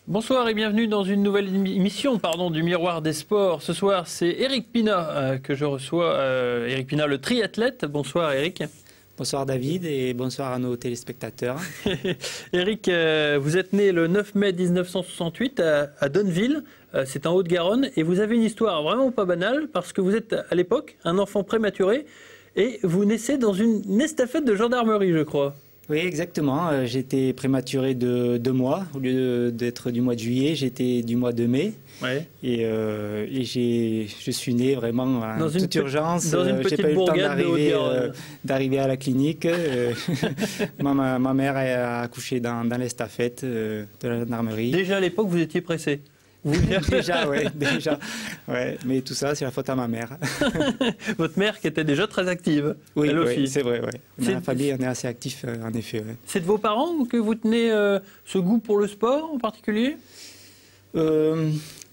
Bonsoir et bienvenue dans une nouvelle émission du Miroir des Sports. Ce soir, c'est Eric Pina que je reçois. Eric Pina, le triathlète. Bonsoir Eric. Bonsoir David et bonsoir à nos téléspectateurs. Eric, vous êtes né le 9 mai 1968 à Donneville, c'est en Haute-Garonne, et vous avez une histoire vraiment pas banale parce que vous êtes à l'époque un enfant prématuré et vous naissez dans une estafette de gendarmerie, je crois. Oui, exactement. J'étais prématuré de 2 mois. Au lieu d'être du mois de juillet, j'étais du mois de mai. Ouais. Et je suis né vraiment en toute urgence. Dans une petite j'ai pas eu le temps d'arriver à la clinique. Ma mère a accouché dans l'estafette de la gendarmerie. Déjà à l'époque, vous étiez pressé. Déjà. Ouais. Mais tout ça, c'est la faute à ma mère. Votre mère qui était déjà très active. Oui, elle aussi. C'est vrai. Ouais. Dans la famille, on est assez actif, en effet. Ouais. C'est de vos parents que vous tenez ce goût pour le sport en particulier ?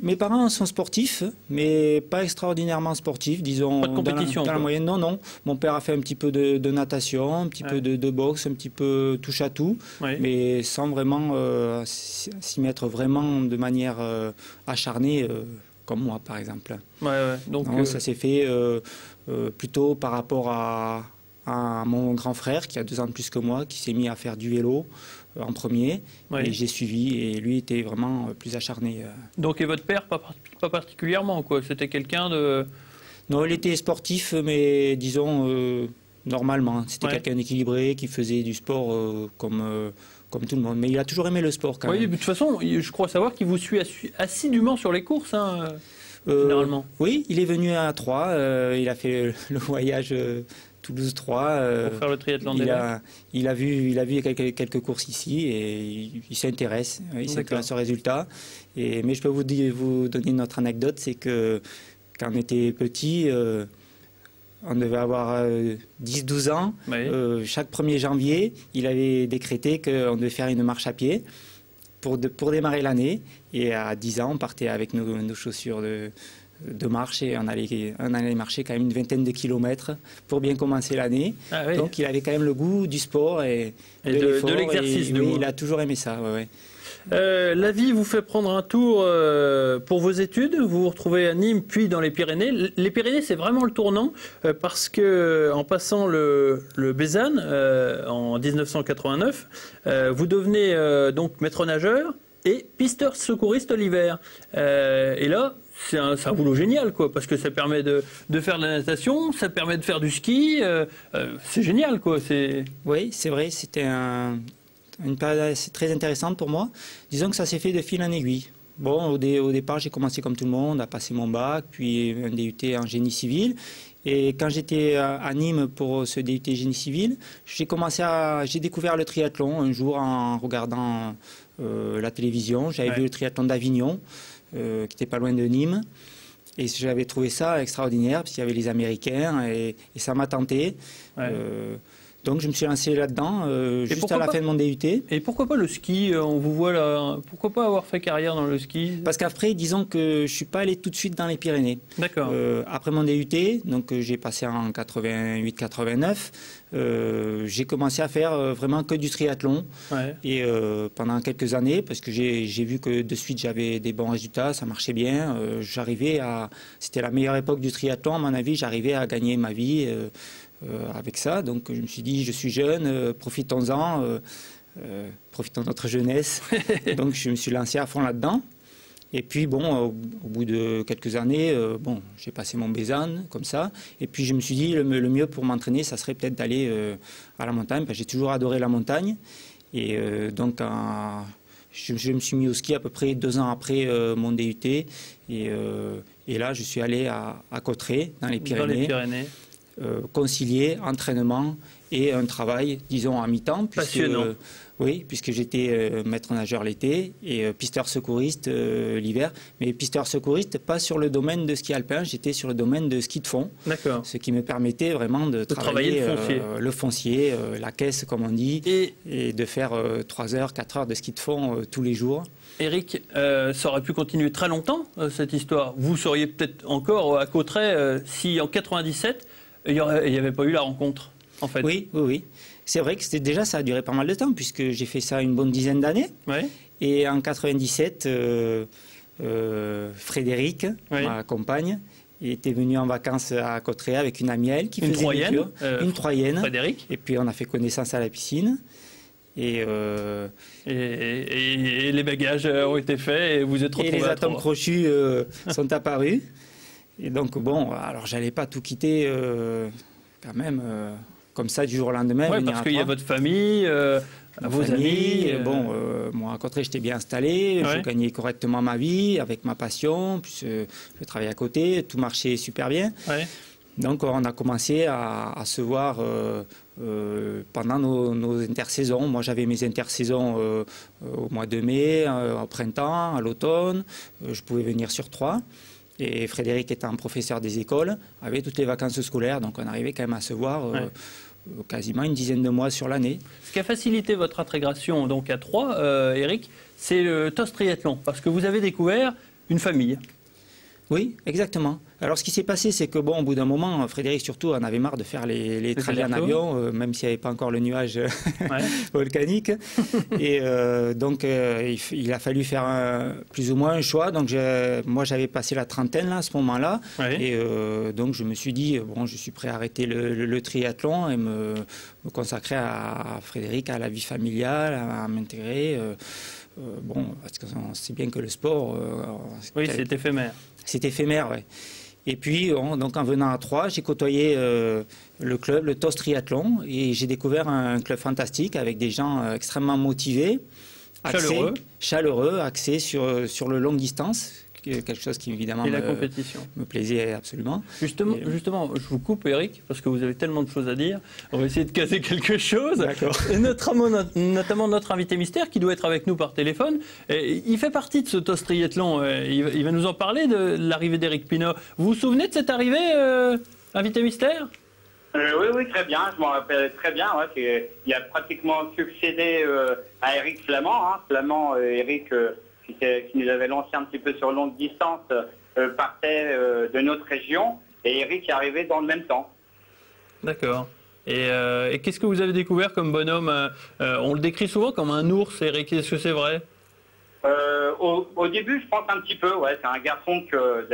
Mes parents sont sportifs, mais pas extraordinairement sportifs, disons. Pas de compétition. Dans la moyenne, non. Mon père a fait un petit peu de natation, un petit peu de boxe, un petit peu touche à tout, mais sans vraiment s'y mettre vraiment de manière acharnée, comme moi, par exemple. Donc, ça s'est fait plutôt par rapport à mon grand frère, qui a 2 ans de plus que moi, qui s'est mis à faire du vélo en premier, et j'ai suivi, et lui était vraiment plus acharné. Donc, et votre père, pas particulièrement, quoi? C'était quelqu'un de... Non, il était sportif, mais disons, normalement. C'était quelqu'un d'équilibré, qui faisait du sport comme tout le monde. Mais il a toujours aimé le sport, quand même. Oui, de toute façon, je crois savoir qu'il vous suit assidûment sur les courses, généralement. Oui, il est venu à Troyes, il a fait le voyage... Toulouse-3. Pour faire le triathlon il a vu quelques courses ici et il s'intéresse. Il s'intéresse aux résultats. Mais je peux vous donner une autre anecdote, c'est que quand on était petit, on devait avoir 10-12 ans. Chaque 1er janvier, il avait décrété qu'on devait faire une marche à pied pour démarrer l'année. Et à 10 ans, on partait avec nos chaussures de marche et on allait marcher quand même une 20aine de kilomètres pour bien commencer l'année. Donc il avait quand même le goût du sport et de l'exercice. Il a toujours aimé ça. La vie vous fait prendre un tour pour vos études. Vous vous retrouvez à Nîmes puis dans les Pyrénées. Les Pyrénées, c'est vraiment le tournant parce que en passant le Bézanne en 1989, vous devenez donc maître nageur et pisteur secouriste l'hiver. Et là, c'est un boulot génial, quoi, parce que ça permet de faire de la natation, ça permet de faire du ski, c'est génial, quoi. Oui, c'est vrai, c'était une période assez très intéressante pour moi. Disons que ça s'est fait de fil en aiguille. Bon, au départ, j'ai commencé comme tout le monde à passer mon bac, puis un DUT en génie civil. Et quand j'étais à Nîmes pour ce DUT génie civil, j'ai découvert le triathlon un jour en regardant la télévision. J'avais vu le triathlon d'Avignon, qui n'était pas loin de Nîmes. Et j'avais trouvé ça extraordinaire, parce qu'il y avait les Américains, et ça m'a tenté. Donc je me suis lancé là-dedans, juste à la fin de mon DUT. Et pourquoi pas le ski? On vous voit là. Pourquoi pas avoir fait carrière dans le ski? Parce qu'après, disons que je ne suis pas allé tout de suite dans les Pyrénées. D'accord. Après mon DUT, donc j'ai passé en 88-89, j'ai commencé à faire vraiment que du triathlon. Et pendant quelques années, parce que j'ai vu que de suite j'avais des bons résultats, ça marchait bien. C'était la meilleure époque du triathlon, à mon avis, j'arrivais à gagner ma vie. Avec ça, donc je me suis dit, je suis jeune, profitons-en, profitons de notre jeunesse. Donc je me suis lancé à fond là-dedans. Et puis bon, au bout de quelques années, j'ai passé mon Bézanne comme ça. Et puis je me suis dit, le mieux pour m'entraîner, ça serait peut-être d'aller à la montagne. J'ai toujours adoré la montagne. Et donc je me suis mis au ski à peu près 2 ans après mon DUT. Et là, je suis allé à Cauterets, dans les Pyrénées. concilier entraînement et un travail, disons, à mi-temps. Passionnant. Oui, puisque j'étais maître nageur l'été et pisteur secouriste l'hiver. Mais pisteur secouriste, pas sur le domaine de ski alpin, j'étais sur le domaine de ski de fond. D'accord. Ce qui me permettait vraiment de travailler le foncier, la caisse, comme on dit, et de faire 3 heures, 4 heures de ski de fond tous les jours. Éric, ça aurait pu continuer très longtemps, cette histoire. Vous seriez peut-être encore à Cauterets si en 97, il n'y avait pas eu la rencontre, en fait. Oui, oui, oui. C'est vrai que ça a duré pas mal de temps, puisque j'ai fait ça une bonne dizaine d'années. Ouais. Et en 97, Frédéric, ma compagne, était venu en vacances à Cauterets avec une amie à elle qui faisait une Troyenne. Frédéric. Et puis on a fait connaissance à la piscine. Et les bagages ont été faits et vous êtes retrouvés. Et les atomes crochus sont apparus. Et donc bon, alors j'allais pas tout quitter quand même comme ça du jour au lendemain. Oui, parce qu'il y a votre famille, vos amis. Bon, moi à Cauterets j'étais bien installé, je gagnais correctement ma vie avec ma passion, puis je travaillais à côté, tout marchait super bien. Ouais. Donc on a commencé à se voir pendant nos intersaisons. Moi j'avais mes intersaisons au mois de mai, au printemps, à l'automne. Je pouvais venir sur 3. Et Frédéric étant professeur des écoles, avait toutes les vacances scolaires. Donc on arrivait quand même à se voir quasiment une dizaine de mois sur l'année. Ce qui a facilité votre intégration donc à 3, Éric, c'est le TOS triathlon. Parce que vous avez découvert une famille. Oui, exactement. Alors ce qui s'est passé, c'est que bon, au bout d'un moment, Frédéric surtout en avait marre de faire les trajets en avion, même s'il n'y avait pas encore le nuage volcanique. Et donc il a fallu faire plus ou moins un choix. Donc moi j'avais passé la trentaine là, à ce moment-là. Ouais. Et donc je me suis dit, bon, je suis prêt à arrêter le triathlon et me consacrer à Frédéric, à la vie familiale, à m'intégrer. Bon, parce que c'est bien que le sport... oui, c'est éphémère. C'est éphémère, oui. Et puis, donc en venant à 3, j'ai côtoyé le club, le TOS Triathlon, et j'ai découvert un club fantastique avec des gens extrêmement motivés, chaleureux, axés sur le longue distance, quelque chose qui évidemment me plaisait absolument. Justement, je vous coupe Éric, parce que vous avez tellement de choses à dire. On va essayer de caser quelque chose. D'accord. Notamment notre invité mystère qui doit être avec nous par téléphone. Il fait partie de ce TOS Triathlon. Il va nous en parler de l'arrivée d'Éric Pinault. Vous vous souvenez de cette arrivée, invité mystère ? Oui, très bien. Je m'en rappelle très bien. Ouais, il a pratiquement succédé à Éric Flamand. Flamand, Éric... qui nous avait lancé un petit peu sur longue distance, partait de notre région, et Éric est arrivé dans le même temps. D'accord. Et qu'est-ce que vous avez découvert comme bonhomme? On le décrit souvent comme un ours, Éric. Est-ce que c'est vrai? Au début, je pense un petit peu. Ouais, c'est un garçon que,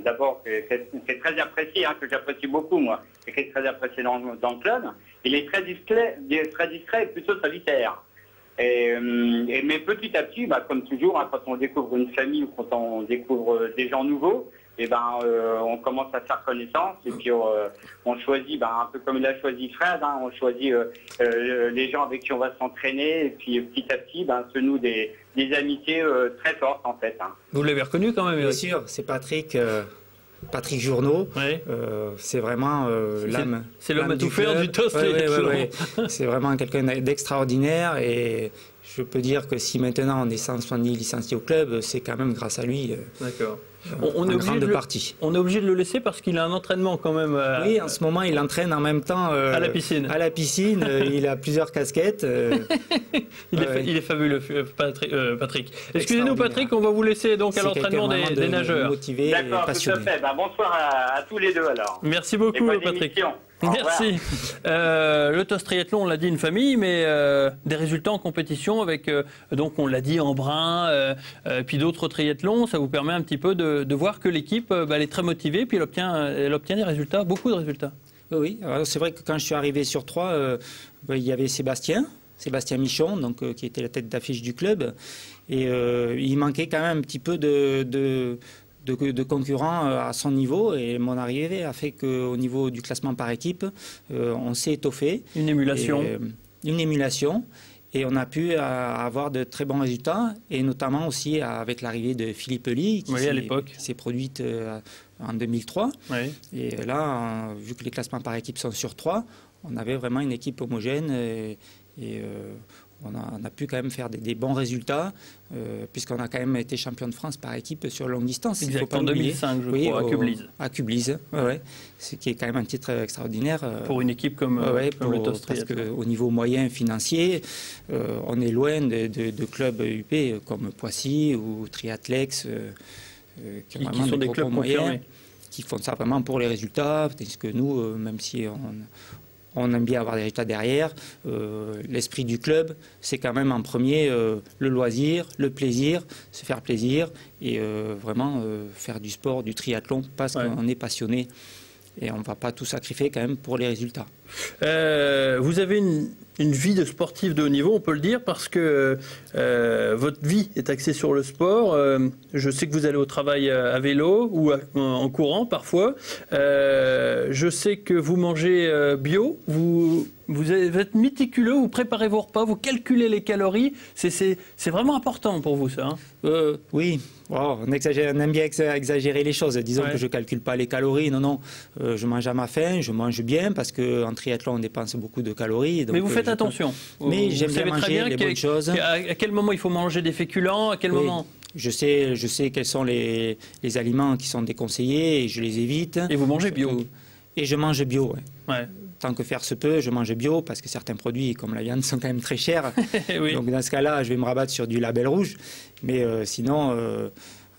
d'abord, c'est très apprécié, que j'apprécie beaucoup, moi. C'est très apprécié dans le club. Il est très discret et plutôt solitaire. Mais petit à petit, comme toujours, quand on découvre une famille ou quand on découvre des gens nouveaux, on commence à faire connaissance et puis on choisit, un peu comme il a choisi Fred, on choisit les gens avec qui on va s'entraîner et puis petit à petit se nouent des amitiés très fortes en fait. Vous l'avez reconnu quand même, Éric? Bien sûr, c'est Patrick Journeau, c'est vraiment l'âme. C'est l'homme à tout faire du TOS. C'est vraiment quelqu'un d'extraordinaire et je peux dire que si maintenant on est 170 licenciés au club, c'est quand même grâce à lui. D'accord. On est obligé de le laisser parce qu'il a un entraînement quand même. Oui, en ce moment il entraîne en même temps à la piscine. À la piscine, il a plusieurs casquettes. Il est fabuleux, Patrick. Excusez-nous, Patrick, on va vous laisser donc à l'entraînement des nageurs. Motivé, d'accord, tout à fait. Bonsoir à tous les deux alors. Merci beaucoup, Patrick. Merci. Le TOS Triathlon, on l'a dit, une famille, mais des résultats en compétition avec, donc on l'a dit, Embrun, puis d'autres triathlons, ça vous permet un petit peu de voir que l'équipe elle est très motivée, puis elle obtient des résultats, beaucoup de résultats. Oui, c'est vrai que quand je suis arrivé sur 3, il y avait Sébastien Michon, donc, qui était la tête d'affiche du club, et il manquait quand même un petit peu de concurrents à son niveau, et mon arrivée a fait qu'au niveau du classement par équipe, on s'est étoffé. Une émulation. Une émulation. Et on a pu avoir de très bons résultats, et notamment aussi avec l'arrivée de Philippe Ly, qui s'est produite en 2003. Oui. Et là, vu que les classements par équipe sont sur 3, on avait vraiment une équipe homogène on a pu quand même faire des bons résultats, puisqu'on a quand même été champion de France par équipe sur longue distance. Exact, il faut pas en 2005, je crois, à Kublise. À Kublise, ouais. Ce qui est quand même un titre extraordinaire. Pour une équipe comme le TOS Parce qu'au niveau moyen financier, on est loin de clubs UP comme Poissy ou Triathlex, qui sont des clubs moyens, qui font ça vraiment pour les résultats, tandis que nous, même si on aime bien avoir des résultats derrière. L'esprit du club, c'est quand même en premier le loisir, le plaisir, se faire plaisir et vraiment faire du sport, du triathlon, parce qu'on est passionné et on ne va pas tout sacrifier quand même pour les résultats. Vous avez une vie de sportif de haut niveau, on peut le dire, parce que votre vie est axée sur le sport. Je sais que vous allez au travail à vélo ou en courant parfois. Je sais que vous mangez bio, vous êtes méticuleux, vous préparez vos repas, vous calculez les calories. C'est vraiment important pour vous, ça, hein? Oui. Oh, on aime bien exagérer les choses. Disons que je ne calcule pas les calories. Non. Je mange à ma faim, je mange bien, parce qu'en triathlon, on dépense beaucoup de calories. Donc, mais vous faites attention. Mais j'aime bien manger les bonnes choses. À quel moment il faut manger des féculents? À quel moment? Je sais quels sont les aliments qui sont déconseillés et je les évite. Et vous mangez bio? Et je mange bio, ouais. Tant que faire se peut, je mange bio, parce que certains produits, comme la viande, sont quand même très chers. Oui. Donc dans ce cas-là, je vais me rabattre sur du label rouge. Mais sinon,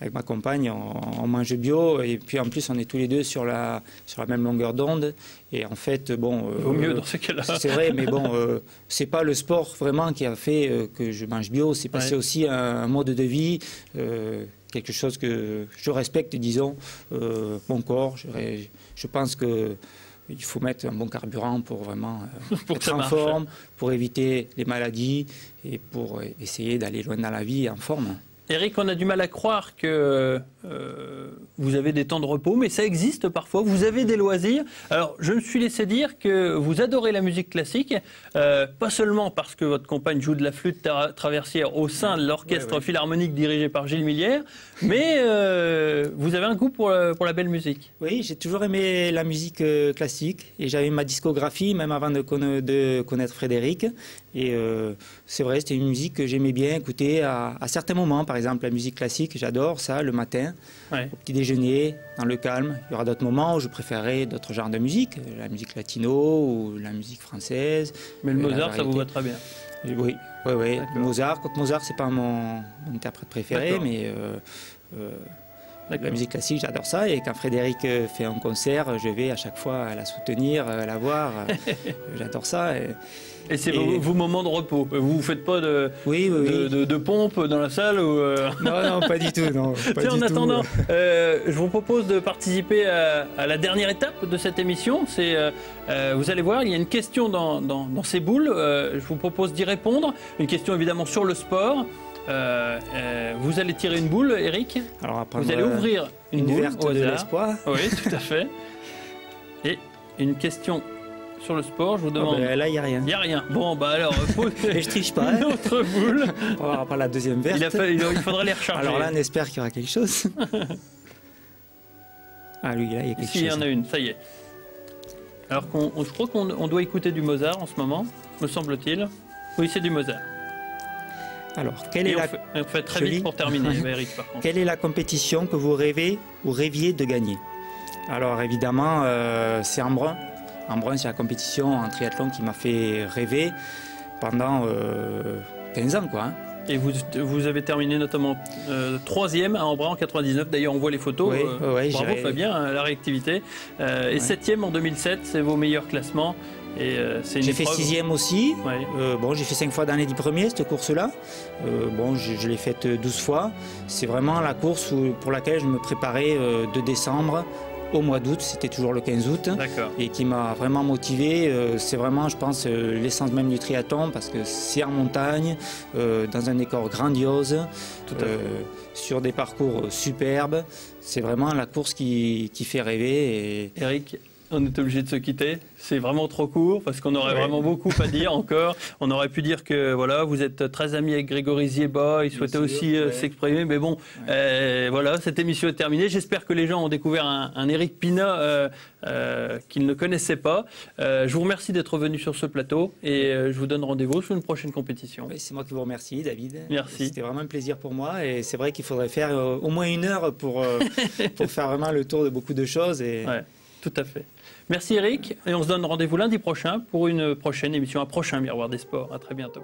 avec ma compagne, on mange bio. Et puis en plus, on est tous les deux sur la même longueur d'onde. Et en fait, bon... Vaut mieux dans ce cas-là. C'est vrai, mais bon, c'est pas le sport vraiment qui a fait que je mange bio. C'est aussi un mode de vie, quelque chose que je respecte, disons, mon corps. Je pense que il faut mettre un bon carburant pour vraiment être en forme, pour éviter les maladies et pour essayer d'aller loin dans la vie en forme. Eric, on a du mal à croire que vous avez des temps de repos, mais ça existe parfois. Vous avez des loisirs. Alors, je me suis laissé dire que vous adorez la musique classique, pas seulement parce que votre compagne joue de la flûte traversière au sein de l'orchestre philharmonique dirigé par Gilles Millière, mais vous avez un goût pour la belle musique. Oui, j'ai toujours aimé la musique classique et j'avais ma discographie même avant de connaître Frédéric. Et c'est vrai, c'était une musique que j'aimais bien écouter à certains moments. Par exemple, la musique classique, j'adore ça le matin, au petit déjeuner, dans le calme. Il y aura d'autres moments où je préférerais d'autres genres de musique, la musique latino ou la musique française. Mais le Mozart, ça vous va très bien? Oui. Mozart, quoique Mozart, c'est pas mon interprète préféré, mais la musique classique, j'adore ça. Et quand Frédéric fait un concert, je vais à chaque fois la soutenir, la voir. J'adore ça. Et c'est vos moments de repos. Vous ne faites pas de pompe dans la salle ou Non, pas du tout. Non, pas en attendant, je vous propose de participer à la dernière étape de cette émission. Vous allez voir, il y a une question dans ces boules. Je vous propose d'y répondre. Une question évidemment sur le sport. Vous allez tirer une boule, Eric. Alors, vous allez ouvrir une boule verte de l'espoir. Oui, tout à fait. Et une question sur le sport, je vous demande... là, il n'y a rien. Il n'y a rien. Bon, bah alors... Et je triche pas. Une autre boule. On va voir la deuxième verte. Il faudra les recharger. Alors là, on espère qu'il y aura quelque chose. Ah, lui, là, il y a quelque chose. Il y en a une, ça y est. Alors, je crois qu'on doit écouter du Mozart en ce moment, me semble-t-il. Oui, c'est du Mozart. Alors, on fait très vite pour terminer, Eric, par contre. Quelle est la compétition que vous rêvez ou rêviez de gagner? Alors, évidemment, c'est Embrun. Embrun, c'est la compétition en triathlon qui m'a fait rêver pendant 15 ans, quoi. Et vous avez terminé notamment 3e à Embrun en 99. D'ailleurs, on voit les photos. Bravo Fabien, la réactivité. Et 7e en 2007, c'est vos meilleurs classements. J'ai fait 6e aussi. Bon, j'ai fait 5 fois dans les 10 premiers, cette course-là. Bon, je l'ai faite 12 fois. C'est vraiment la course pour laquelle je me préparais de décembre au mois d'août, c'était toujours le 15 août, et qui m'a vraiment motivé. C'est vraiment, je pense, l'essence même du triathlon, parce que c'est en montagne, dans un décor grandiose, sur des parcours superbes. C'est vraiment la course qui fait rêver. Eric, On est obligé de se quitter. C'est vraiment trop court parce qu'on aurait vraiment beaucoup à dire encore. On aurait pu dire que voilà, vous êtes très amis avec Grégory Zieba. Il souhaitait aussi s'exprimer. Mais bon, voilà, cette émission est terminée. J'espère que les gens ont découvert un Éric Pina qu'ils ne connaissaient pas. Je vous remercie d'être venu sur ce plateau et je vous donne rendez-vous sur une prochaine compétition. Oui, c'est moi qui vous remercie, David. Merci. C'était vraiment un plaisir pour moi et c'est vrai qu'il faudrait faire au moins 1 heure pour faire vraiment le tour de beaucoup de choses. Ouais, tout à fait. Merci Éric et on se donne rendez-vous lundi prochain pour une prochaine émission, un prochain Miroir des Sports. À très bientôt.